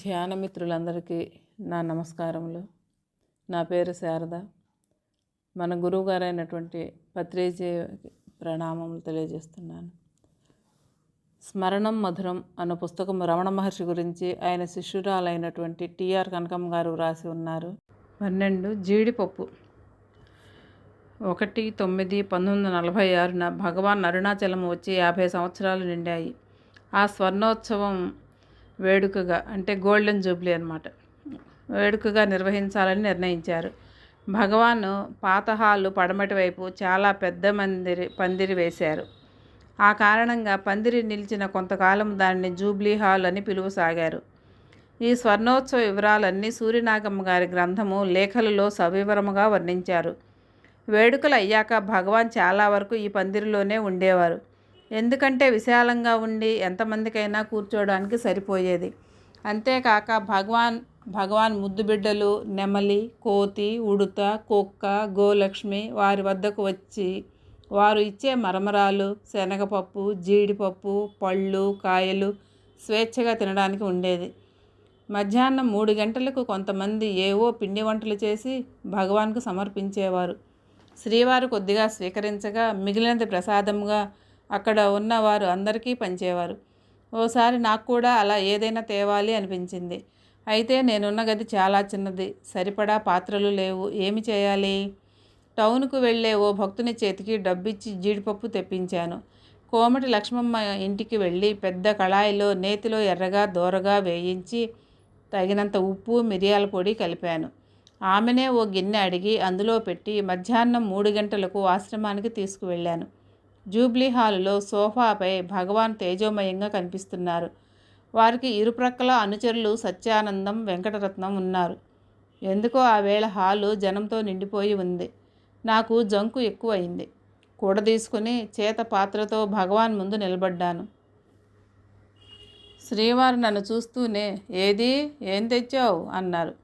ధ్యాన మిత్రులందరికీ నా నమస్కారములు. నా పేరు శారద. మన గురువుగారైనటువంటి పత్రిజీ ప్రణామములు తెలియజేస్తున్నాను. స్మరణం మధురం అన్న పుస్తకం రమణ మహర్షి గురించి ఆయన శిష్యురాలైనటువంటి టిఆర్ కనకమ్మ గారు వ్రాసి ఉన్నారు. 12 జీడిపప్పు 1/9/1946 భగవాన్ అరుణాచలం వచ్చి 50 సంవత్సరాలు నిండాయి. ఆ స్వర్ణోత్సవం వేడుకగా అంటే గోల్డెన్ జూబ్లీ అన్నమాట, వేడుకగా నిర్వహించాలని నిర్ణయించారు. భగవాన్ పాత హాలు పడమటి వైపు చాలా పెద్ద పందిరి వేశారు. ఆ కారణంగా పందిరి నిలిచిన కొంతకాలం దాన్ని జూబ్లీ హాల్ అని పిలువసాగారు. ఈ స్వర్ణోత్సవ వివరాలన్నీ సూర్యనాగమ్మ గారి గ్రంథము లేఖలలో సవివరముగా వర్ణించారు. వేడుకలు అయ్యాక భగవాన్ చాలా వరకు ఈ పందిరిలోనే ఉండేవారు. ఎందుకంటే విశాలంగా ఉండి ఎంతమందికైనా కూర్చోవడానికి సరిపోయేది. అంతేకాక భగవాన్ ముద్దు బిడ్డలు నెమలి, కోతి, ఉడుత, కుక్క, గోలక్ష్మి వారి వద్దకు వచ్చి వారు ఇచ్చే మరమరాలు, శనగపప్పు, జీడిపప్పు, పళ్ళు, కాయలు స్వేచ్ఛగా తినడానికి ఉండేది. మధ్యాహ్నం 3 గంటలకు కొంతమంది ఏవో పిండి వంటలు చేసి భగవాన్కు సమర్పించేవారు. శ్రీవారు కొద్దిగా స్వీకరించగా మిగిలినది ప్రసాదంగా అక్కడ ఉన్నవారు అందరికీ పంచేవారు. ఓసారి నాకు కూడా అలా ఏదైనా తేవాలి అనిపించింది. అయితే నేనున్న గది చాలా చిన్నది, సరిపడా పాత్రలు లేవు. ఏమి చేయాలి? టౌన్కు వెళ్ళే ఓ భక్తుని చేతికి డబ్బిచ్చి జీడిపప్పు తెప్పించాను. కోమటి లక్ష్మమ్మ ఇంటికి వెళ్ళి పెద్ద కళాయిలో నేతిలో ఎర్రగా దోరగా వేయించి తగినంత ఉప్పు, మిరియాల పొడి కలిపాను. ఆమెనే ఓ గిన్నె అడిగి అందులో పెట్టి మధ్యాహ్నం 3 గంటలకు ఆశ్రమానికి తీసుకువెళ్ళాను. జూబ్లీ హాలులో సోఫాపై భగవాన్ తేజోమయంగా కనిపిస్తున్నారు. వారికి ఇరుప్రక్కల అనుచరులు సత్యానందం, వెంకటరత్నం ఉన్నారు. ఎందుకో ఆ వేళ హాలు జనంతో నిండిపోయి ఉంది. నాకు జంకు ఎక్కువైంది. కూడదీసుకుని చేత పాత్రతో భగవాన్ ముందు నిలబడ్డాను. శ్రీవారు నన్ను చూస్తూనే ఏది, ఏం తెచ్చావు అన్నారు.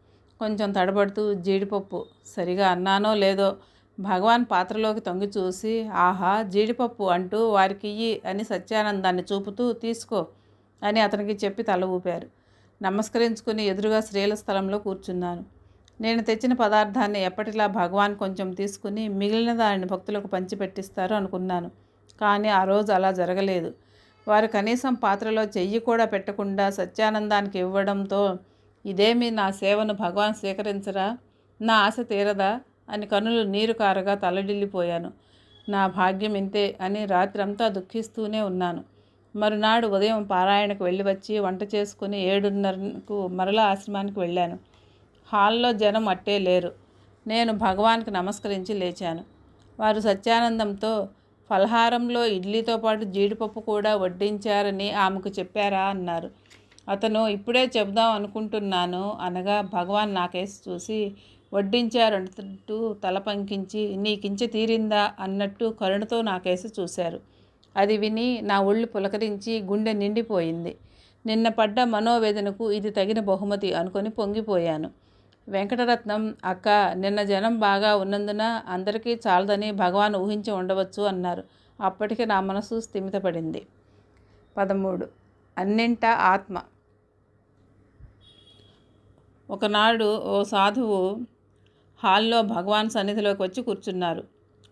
కొంచెం తడబడుతూ జీడిపప్పు. సరిగా అన్నానో లేదో భగవాన్ పాత్రలోకి తొంగి చూసి ఆహా జీడిపప్పు అంటూ వారికియ్యి అని సత్యానందాన్ని చూపుతూ తీసుకో అని అతనికి చెప్పి తల ఊపారు. నమస్కరించుకుని ఎదురుగా శ్రీల స్థలంలో కూర్చున్నాను. నేను తెచ్చిన పదార్థాన్ని ఎప్పటిలా భగవాన్ కొంచెం తీసుకుని మిగిలిన దానిని భక్తులకు పంచిపెట్టిస్తారు అనుకున్నాను. కానీ ఆ రోజు అలా జరగలేదు. వారు కనీసం పాత్రలో చెయ్యి కూడా పెట్టకుండా సత్యానందానికి ఇవ్వడంతో ఇదేమి నా సేవను భగవాన్ స్వీకరించరా, నా ఆశ తీరదా అని కనులు నీరు కారగా తలడిల్లిపోయాను. నా భాగ్యం ఇంతే అని రాత్రంతా దుఃఖిస్తూనే ఉన్నాను. మరునాడు ఉదయం పారాయణకు వెళ్ళి వచ్చి వంట చేసుకుని 7:30కు మరలా ఆశ్రమానికి వెళ్ళాను. హాల్లో జనం అట్టే లేరు. నేను భగవాన్కి నమస్కరించి లేచాను. వారు సత్యానందంతో ఫలహారంలో ఇడ్లీతో పాటు జీడిపప్పు కూడా వడ్డించారని ఆమెకు చెప్పారా అన్నారు. అతను ఇప్పుడే చెబుదాం అనుకుంటున్నాను అనగా భగవాన్ నాకేసి చూసి వడ్డించారంటూ తల పంకించి నీకించ తీరిందా అన్నట్టు కరుణతో నాకేసి చూశారు. అది విని నా ఒళ్ళు పులకరించి గుండె నిండిపోయింది. నిన్న పడ్డ మనోవేదనకు ఇది తగిన బహుమతి అనుకొని పొంగిపోయాను. వెంకటరత్నం అక్క, నిన్న జనం బాగా ఉన్నందున అందరికీ చాలదని భగవాన్ ఊహించి ఉండవచ్చు అన్నారు. అప్పటికి నా మనసు స్థిమితపడింది. 13 అన్నింటా ఆత్మ. ఒకనాడు ఓ సాధువు హాల్లో భగవాన్ సన్నిధిలోకి వచ్చి కూర్చున్నారు.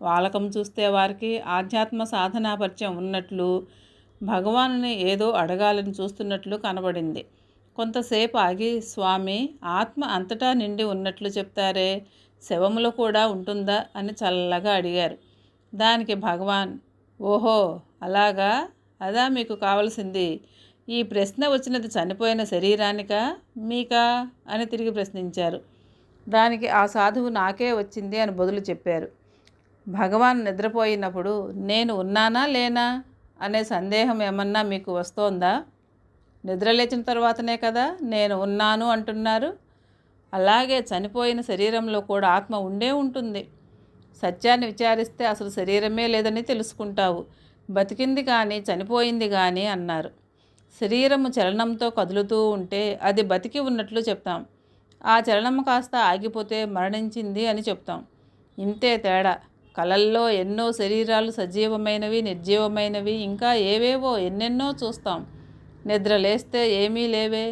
వాలకం చూస్తే వారికి ఆధ్యాత్మ సాధనా పరిచయం ఉన్నట్లు, భగవానుని ఏదో అడగాలని చూస్తున్నట్లు కనబడింది. కొంతసేపు ఆగి స్వామి, ఆత్మ అంతటా నిండి ఉన్నట్లు చెప్తారే, శవములో కూడా ఉంటుందా అని చల్లగా అడిగారు. దానికి భగవాన్ ఓహో అలాగా, అదా మీకు కావలసింది? ఈ ప్రశ్న వచ్చినది చనిపోయిన శరీరానికా మీకా అని తిరిగి ప్రశ్నించారు. దానికి ఆ సాధువు నాకే వచ్చింది అని బదులు చెప్పారు. భగవాన్ నిద్రపోయినప్పుడు నేను ఉన్నానా లేనా అనే సందేహం ఏమన్నా మీకు వస్తోందా? నిద్రలేచిన తర్వాతనే కదా నేను ఉన్నాను అంటున్నారు. అలాగే చనిపోయిన శరీరంలో కూడా ఆత్మ ఉండే ఉంటుంది. సత్యాన్ని విచారిస్తే అసలు శరీరమే లేదని తెలుసుకుంటావు. బతికింది కానీ చనిపోయింది కానీ అన్నారు. శరీరము చలనంతో కదులుతూ ఉంటే అది బతికి ఉన్నట్లు చెప్తాం. ఆ చలనము కాస్త ఆగిపోతే మరణించింది అని చెప్తాం. ఇంతే తేడా. కలల్లో ఎన్నో శరీరాలు సజీవమైనవి, నిర్జీవమైనవి, ఇంకా ఏవేవో ఎన్నెన్నో చూస్తాం. నిద్ర లేస్తే ఏమీ లేవే.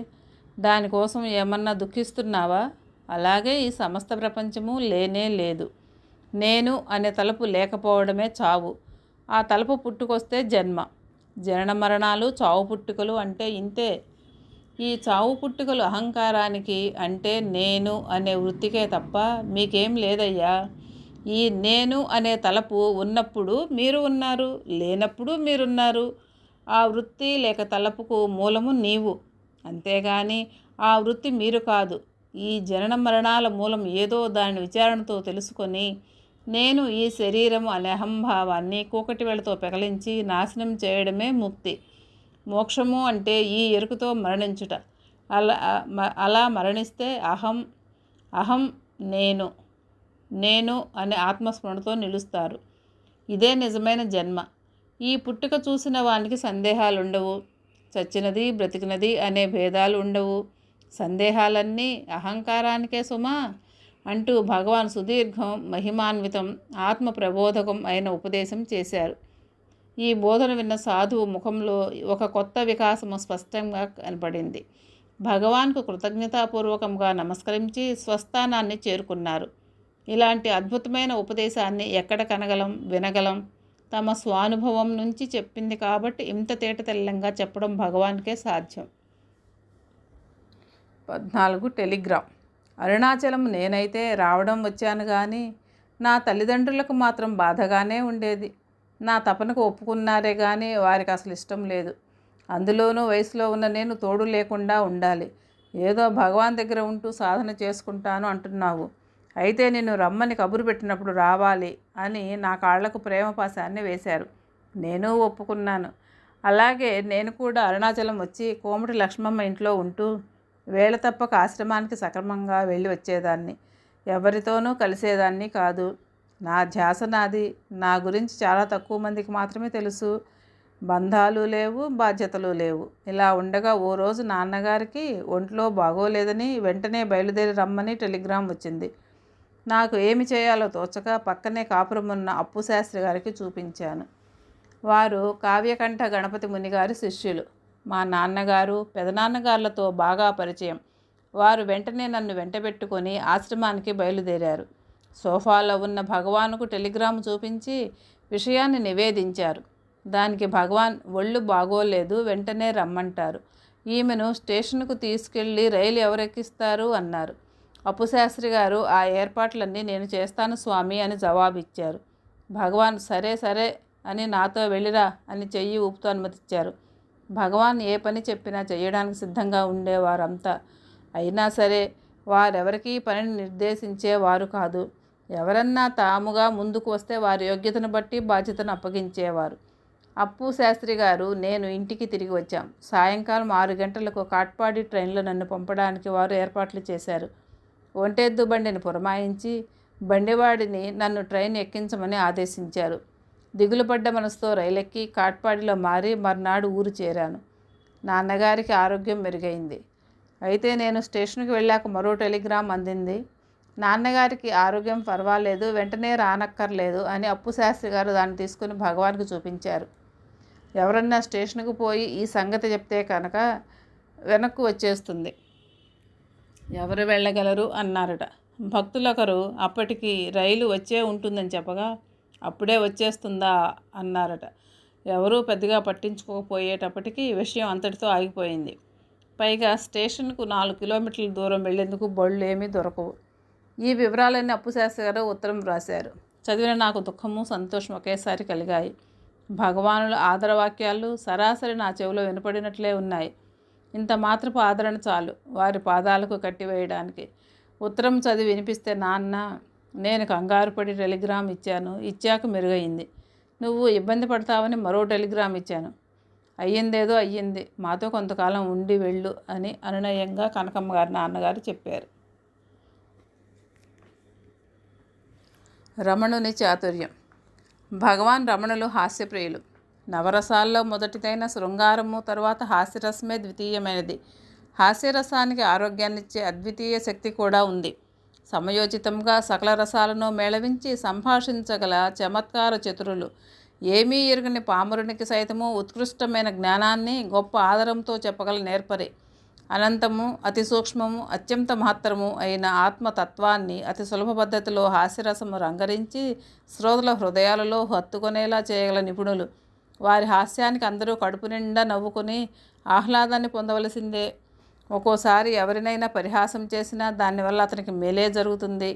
దానికోసం ఏమన్నా దుఃఖిస్తున్నావా? అలాగే ఈ సమస్త ప్రపంచము లేనే లేదు. నేను అనే తలుపు లేకపోవడమే చావు. ఆ తలుపు పుట్టుకొస్తే జన్మ. జనన మరణాలు, చావు పుట్టుకలు అంటే ఇంతే. ఈ చావు పుట్టుకలు అహంకారానికి, అంటే నేను అనే వృత్తికే తప్ప మీకేం లేదయ్యా. ఈ నేను అనే తలపు ఉన్నప్పుడు మీరు ఉన్నారు, లేనప్పుడు మీరున్నారు. ఆ వృత్తి లేక తలపుకు మూలము నీవు, అంతేగాని ఆ వృత్తి మీరు కాదు. ఈ జనన మరణాల మూలం ఏదో దాని విచారణతో తెలుసుకొని నేను ఈ శరీరం అనే అహంభావాన్ని కూకటి వేళతో పెకలించి నాశనం చేయడమే ముక్తి. మోక్షము అంటే ఈ ఎరుకతో మరణించుట. అలా మరణిస్తే అహం నేను నేను అనే ఆత్మస్మరణతో నిలుస్తారు. ఇదే నిజమైన జన్మ. ఈ పుట్టుక చూసిన వానికి సందేహాలుండవు. చచ్చినది బ్రతికినది అనే భేదాలు ఉండవు. సందేహాలన్నీ అహంకారానికే సుమా అంటూ భగవాన్ సుదీర్ఘం, మహిమాన్వితం, ఆత్మ ప్రబోధకం అయిన ఉపదేశం చేశారు. ఈ బోధన విన్న సాధువు ముఖంలో ఒక కొత్త వికాసము స్పష్టంగా కనపడింది. భగవాన్కు కృతజ్ఞతాపూర్వకంగా నమస్కరించి స్వస్థానాన్ని చేరుకున్నారు. ఇలాంటి అద్భుతమైన ఉపదేశాన్ని ఎక్కడ కనగలం, వినగలం? తమ స్వానుభవం నుంచి చెప్పింది కాబట్టి ఇంత తేటతెల్లంగా చెప్పడం భగవాన్కే సాధ్యం. 14 టెలిగ్రామ్. అరుణాచలం నేనైతే రావడం వచ్చాను కానీ నా తల్లిదండ్రులకు మాత్రం బాధగానే ఉండేది. నా తపనకు ఒప్పుకున్నారే కానీ వారికి అసలు ఇష్టం లేదు. అందులోనూ వయసులో ఉన్న నేను తోడు లేకుండా ఉండాలి. ఏదో భగవాన్ దగ్గర ఉంటూ సాధన చేసుకుంటాను అంటున్నావు. అయితే నిన్ను రమ్మని కబురు పెట్టినప్పుడు రావాలి అని నా కాళ్లకు ప్రేమ పాశాన్ని వేశారు. నేను ఒప్పుకున్నాను. అలాగే నేను కూడా అరుణాచలం వచ్చి కోమటి లక్ష్మమ్మ ఇంట్లో ఉంటూ వేళ తప్పక ఆశ్రమానికి సక్రమంగా వెళ్ళి వచ్చేదాన్ని. ఎవరితోనూ కలిసేదాన్ని కాదు. నా ధ్యాస నాది. నా గురించి చాలా తక్కువ మందికి మాత్రమే తెలుసు. బంధాలు లేవు, బాధ్యతలు లేవు. ఇలా ఉండగా ఓ రోజు నాన్నగారికి ఒంట్లో బాగోలేదని వెంటనే బయలుదేరి రమ్మని టెలిగ్రామ్ వచ్చింది. నాకు ఏమి చేయాలో తోచక పక్కనే కాపురం ఉన్న అప్పు శాస్త్రి గారికి చూపించాను. వారు కావ్యకంఠ గణపతి మునిగారి శిష్యులు. మా నాన్నగారు, పెదనాన్నగారులతో బాగా పరిచయం. వారు వెంటనే నన్ను వెంటబెట్టుకొని ఆశ్రమానికి బయలుదేరారు. సోఫాలో ఉన్న భగవానుకు టెలిగ్రామ్ చూపించి విషయాన్ని నివేదించారు. దానికి భగవాన్ ఒళ్ళు బాగోలేదు, వెంటనే రమ్మంటారు. ఈమెను స్టేషన్కు తీసుకెళ్ళి రైలు ఎవరెక్కిస్తారు అన్నారు. అప్పుశాస్త్రి గారు ఆ ఏర్పాట్లన్నీ నేను చేస్తాను స్వామి అని జవాబిచ్చారు. భగవాన్ సరే సరే అని నాతో వెళ్ళిరా అని చెయ్యి ఊపుతూ అనుమతిచ్చారు. భగవాన్ ఏ పని చెప్పినా చేయడానికి సిద్ధంగా ఉండేవారంతా. అయినా సరే వారెవరికీ పనిని నిర్దేశించేవారు కాదు. ఎవరన్నా తాముగా ముందుకు వస్తే వారి యోగ్యతను బట్టి బాధ్యతను అప్పగించేవారు. అప్పు శాస్త్రి గారు నేను ఇంటికి తిరిగి వచ్చాం. సాయంకాలం 6 గంటలకు కాట్పాడి ట్రైన్లో నన్ను పంపడానికి వారు ఏర్పాట్లు చేశారు. ఒంటెద్దు బండిని పురమాయించి బండివాడిని నన్ను ట్రైన్ ఎక్కించమని ఆదేశించారు. దిగులుపడ్డ మనసుతో రైలెక్కి కాట్పాడిలో మారి మర్నాడు ఊరు చేరాను. నాన్నగారికి ఆరోగ్యం మెరుగైంది. అయితే నేను స్టేషన్కి వెళ్ళాక మరో టెలిగ్రామ్ అందింది. నాన్నగారికి ఆరోగ్యం పర్వాలేదు, వెంటనే రానక్కర్లేదు అని అప్పు శాస్త్రి గారు దాన్ని తీసుకుని భగవాన్కి చూపించారు. ఎవరన్నా స్టేషన్కు పోయి ఈ సంగతి చెప్తే కనుక వెనక్కు వచ్చేస్తుంది, ఎవరు వెళ్ళగలరు అన్నారట. భక్తులొకరు అప్పటికి రైలు వచ్చే ఉంటుందని చెప్పగా అప్పుడే వచ్చేస్తుందా అన్నారట. ఎవరూ పెద్దగా పట్టించుకోకపోయేటప్పటికీ విషయం అంతటితో ఆగిపోయింది. పైగా స్టేషన్కు 4 కిలోమీటర్ల దూరం వెళ్లేందుకు బళ్ళు ఏమీ దొరకవు. ఈ వివరాలన్నీ అప్పుశాస్త్రి గారు ఉత్తరం రాశారు. చదివిన నాకు దుఃఖము సంతోషం ఒకేసారి కలిగాయి. భగవానుల ఆదరవాక్యాలు సరాసరి నా చెవిలో వినపడినట్లే ఉన్నాయి. ఇంత మాత్రపు ఆదరణ చాలు వారి పాదాలకు కట్టివేయడానికి. ఉత్తరం చదివి వినిపిస్తే నాన్న, నేను కంగారు పడి టెలిగ్రామ్ ఇచ్చాక మెరుగయింది. నువ్వు ఇబ్బంది పడతావని మరో టెలిగ్రామ్ ఇచ్చాను. అయ్యిందేదో అయ్యింది, మాతో కొంతకాలం ఉండి వెళ్ళు అని అనునయంగా కనకమ్మ గారి నాన్నగారు చెప్పారు. రమణుని చాతుర్యం. భగవాన్ రమణులు హాస్యప్రియులు. నవరసాల్లో మొదటిదైన శృంగారము తరువాత హాస్యరసమే ద్వితీయమైనది. హాస్యరసానికి ఆరోగ్యాన్నిచ్చే అద్వితీయ శక్తి కూడా ఉంది. సమయోచితంగా సకల రసాలను మేళవించి సంభాషించగల చమత్కార చతురులు. ఏమీ ఎరుగని పామరునికి సైతము ఉత్కృష్టమైన జ్ఞానాన్ని గొప్ప ఆదరంతో చెప్పగల నేర్పరి. అనంతము, అతి సూక్ష్మము, అత్యంత మహత్తరము అయిన ఆత్మతత్వాన్ని అతి సులభ పద్ధతిలో హాస్యరసము రంగరించి శ్రోతల హృదయాలలో హత్తుకొనేలా చేయగల నిపుణులు. వారి హాస్యానికి అందరూ కడుపు నిండా నవ్వుకుని ఆహ్లాదాన్ని పొందవలసిందే. ఒక్కోసారి ఎవరినైనా పరిహాసం చేసినా దానివల్ల అతనికి మేలే జరుగుతుంది.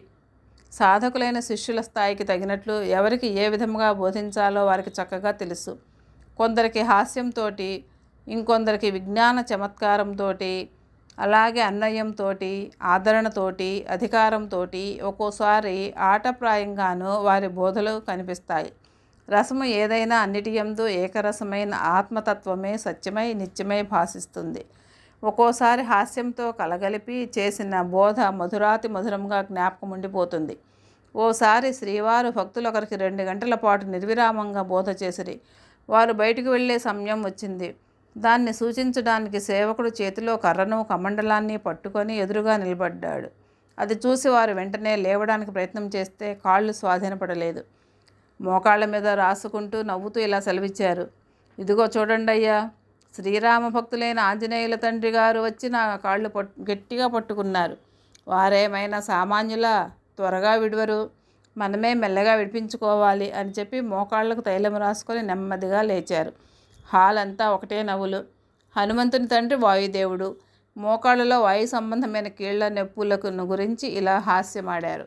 సాధకులైన శిష్యుల స్థాయికి తగినట్లు ఎవరికి ఏ విధముగా బోధించాలో వారికి చక్కగా తెలుసు. కొందరికి హాస్యంతో, ఇంకొందరికి విజ్ఞాన చమత్కారంతో, అలాగే అన్వయంతో, ఆదరణతో, అధికారంతో, ఒక్కోసారి ఆటప్రాయంగానూ వారి బోధలు కనిపిస్తాయి. రసము ఏదైనా అన్నిటి యందు ఏకరసమైన ఆత్మతత్వమే సత్యమై నిత్యమై భాసిస్తుంది. ఒక్కోసారి హాస్యంతో కలగలిపి చేసిన బోధ మధురాతి మధురంగా జ్ఞాపకం ఉండిపోతుంది. ఓసారి శ్రీవారు భక్తులొకరికి 2 గంటల పాటు నిర్విరామంగా బోధ చేసిరి. వారు బయటకు వెళ్ళే సమయం వచ్చింది. దాన్ని సూచించడానికి సేవకుడు చేతిలో కర్రను కమండలాన్ని పట్టుకొని ఎదురుగా నిలబడ్డాడు. అది చూసి వారు వెంటనే లేవడానికి ప్రయత్నం చేస్తే కాళ్ళు స్వాధీనపడలేదు. మోకాళ్ళ మీద రాసుకుంటూ నవ్వుతూ ఇలా సెలవిచ్చారు. ఇదిగో చూడండయ్యా, శ్రీరామ భక్తులైన ఆంజనేయుల తండ్రి గారు వచ్చి నా కాళ్ళు గట్టిగా పట్టుకున్నారు. వారేమైనా సామాన్యులా? త్వరగా విడవరు, మనమే మెల్లగా విడిపించుకోవాలి అని చెప్పి మోకాళ్లకు తైలం రాసుకొని నెమ్మదిగా లేచారు. హాల్ అంతా ఒకటే నవ్వులు. హనుమంతుని తండ్రి వాయుదేవుడు మోకాళ్ళలో వాయు సంబంధమైన కీళ్ల నొప్పులకు గురించి ఇలా హాస్యమాడారు.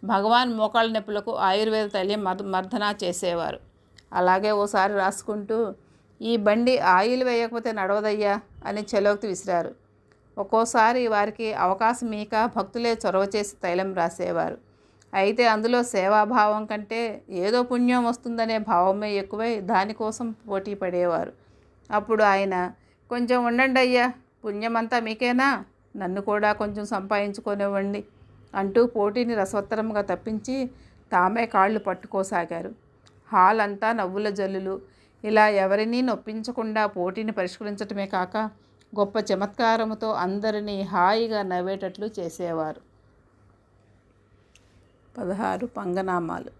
భగవాన్ మోకాళ్ళ నొప్పులకు ఆయుర్వేద తైలం మర్దన చేసేవారు. అలాగే ఓసారి రాసుకుంటూ, ఈ బండి ఆయిల్ వేయకపోతే నడవదయ్యా అని చలోక్తి విసిరారు. ఒక్కోసారి వారికి అవకాశం మీక భక్తులే చొరవ చేసి తైలం రాసేవారు. అయితే అందులో సేవాభావం కంటే ఏదో పుణ్యం వస్తుందనే భావమే ఎక్కువై దానికోసం పోటీ పడేవారు. అప్పుడు ఆయన, కొంచెం ఉండండి అయ్యా, పుణ్యమంతా మీకేనా, నన్ను కూడా కొంచెం సంపాదించుకొనివ్వండి అంటూ పోటీని రసవత్తరంగా తప్పించి తామే కాళ్ళు పట్టుకోసాగారు. హాల్ అంతా నవ్వుల జల్లులు. ఇలా ఎవరినీ నొప్పించకుండా పోటీని పరిష్కరించటమే కాక గొప్ప చమత్కారముతో అందరినీ హాయిగా నవ్వేటట్లు చేసేవారు. 16 పంగనామాలు.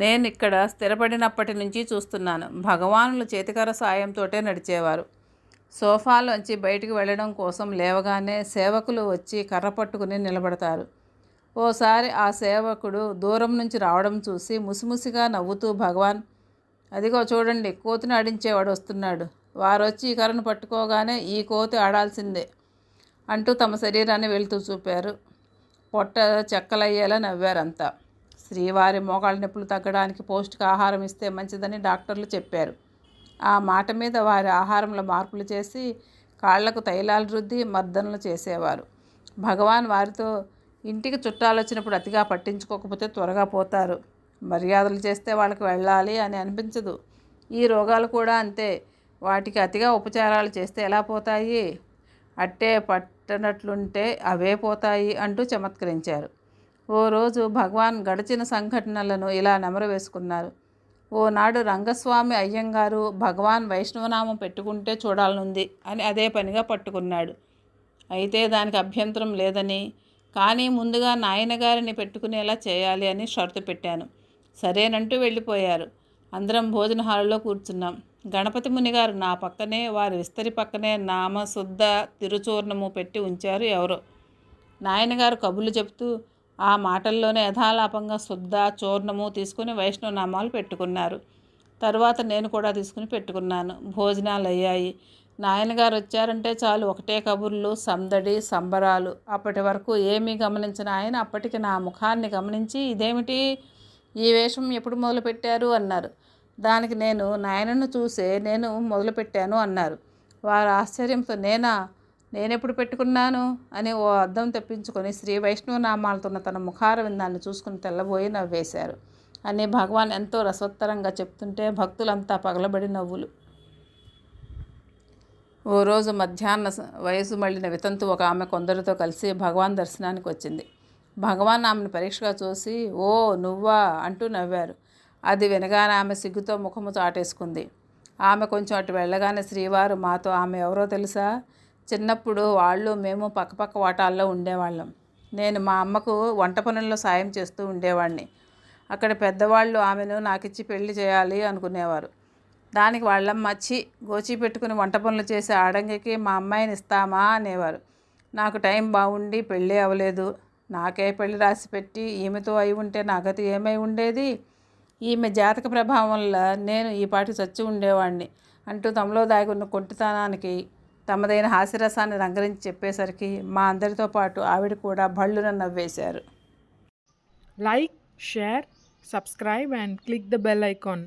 నేను ఇక్కడ స్థిరపడినప్పటి నుంచి చూస్తున్నాను. భగవానులు చేతికర సాయంతోటే నడిచేవారు. సోఫాలోంచి బయటికి వెళ్ళడం కోసం లేవగానే సేవకులు వచ్చి కర్ర పట్టుకుని నిలబడతారు. ఓసారి ఆ సేవకుడు దూరం నుంచి రావడం చూసి ముసిముసిగా నవ్వుతూ, భగవాన్, అదిగో చూడండి, కోతిని ఆడించేవాడు వస్తున్నాడు. వారొచ్చి ఈ కర్రను పట్టుకోగానే ఈ కోతి ఆడాల్సిందే అంటూ తమ శరీరాన్ని వెళ్తూ చూపారు. పొట్ట చెక్కలయ్యేలా నవ్వారంతా. శ్రీవారి మోకాళ్ళ నొప్పులు తగ్గడానికి పౌష్టిక ఆహారం ఇస్తే మంచిదని డాక్టర్లు చెప్పారు. ఆ మాట మీద వారి ఆహారంలో మార్పులు చేసి కాళ్లకు తైలాలు రుద్ది మర్దనలు చేసేవారు. భగవాన్ వారితో, ఇంటికి చుట్టాలు వచ్చినప్పుడు అతిగా పట్టించుకోకపోతే త్వరగా పోతారు. మర్యాదలు చేస్తే వాళ్ళకి వెళ్ళాలి అని అనిపించదు. ఈ రోగాలు కూడా అంతే. వాటికి అతిగా ఉపచారాలు చేస్తే ఎలా పోతాయి? అట్టే పట్టనట్లుంటే అవే పోతాయి అంటూ చమత్కరించారు. ఓ రోజు భగవాన్ గడిచిన సంఘటనలను ఇలా నెమరు వేసుకున్నారు. ఓనాడు రంగస్వామి అయ్యంగారు భగవాన్ వైష్ణవనామం పెట్టుకుంటే చూడాలనుంది అని అదే పనిగా పట్టుకున్నాడు. అయితే దానికి అభ్యంతరం లేదని, కానీ ముందుగా నాయనగారిని పెట్టుకునేలా చేయాలి అని షరతు పెట్టాను. సరేనంటూ వెళ్ళిపోయారు. అందరం భోజన హాలులో కూర్చున్నాం. గణపతి మునిగారు నా పక్కనే, వారి విస్తరి పక్కనే నామశుద్ధ తిరుచూర్ణము పెట్టి ఉంచారు ఎవరో. నాయనగారు కబుర్లు చెప్తూ ఆ మాటల్లోనే యథాలాపంగా శుద్ధ చూర్ణము తీసుకుని వైష్ణవనామాలు పెట్టుకున్నారు. తర్వాత నేను కూడా తీసుకుని పెట్టుకున్నాను. భోజనాలు అయ్యాయి. నాయనగారు వచ్చారంటే చాలు ఒకటే కబుర్లు, సందడి, సంబరాలు. అప్పటి వరకు ఏమీ గమనించిన ఆయన అప్పటికి నా ముఖాన్ని గమనించి, ఇదేమిటి, ఈ వేషం ఎప్పుడు మొదలుపెట్టారు అన్నారు. దానికి నేను, నాయనను చూసే నేను మొదలుపెట్టాను అన్నారు. వారు ఆశ్చర్యంతో, నేనెప్పుడు పెట్టుకున్నాను అని ఓ అద్దం తెప్పించుకొని శ్రీ వైష్ణవ నామాలతున్న తన ముఖార విందాన్ని చూసుకుని తెల్లబోయి నవ్వేశారు అని భగవాన్ ఎంతో రసోత్తరంగా చెప్తుంటే భక్తులంతా పగలబడి నవ్వులు. ఓ రోజు మధ్యాహ్న వయసు మళ్ళిన వితంతు ఒక ఆమె కొందరితో కలిసి భగవాన్ దర్శనానికి వచ్చింది. భగవాన్ ఆమెను పరీక్షగా చూసి, ఓ నువ్వా అంటూ నవ్వారు. అది వినగానే ఆమె సిగ్గుతో ముఖము చాటేసుకుంది. ఆమె కొంచెం అటు వెళ్ళగానే శ్రీవారు మాతో, ఆమె ఎవరో తెలుసా, చిన్నప్పుడు వాళ్ళు మేము పక్కపక్క వాటాల్లో ఉండేవాళ్ళం. నేను మా అమ్మకు వంట పనుల్లో సాయం చేస్తూ ఉండేవాడిని. అక్కడ పెద్దవాళ్ళు ఆమెను నాకిచ్చి పెళ్లి చేయాలి అనుకునేవారు. దానికి వాళ్ళమ్మ గోచి పెట్టుకుని వంట పనులు చేసే ఆడంగికి మా అమ్మాయిని ఇస్తామా అనేవారు. నాకు టైం బాగుండి పెళ్ళి అవ్వలేదు. నాకే పెళ్లి రాసి పెట్టి ఈమెతో అయి ఉంటే నా గతి ఏమై ఉండేది. ఈమె జాతక ప్రభావం వల్ల నేను ఈ పాటి చచ్చి ఉండేవాడిని అంటూ తమలో దాగున్న కొంటితనానికి తమదైన హాస్యరసాన్ని రంగరించి చెప్పేసరికి మా అందరితో పాటు ఆవిడ కూడా భళ్ళున నవ్వేశారు. Like, share, subscribe and click the bell icon.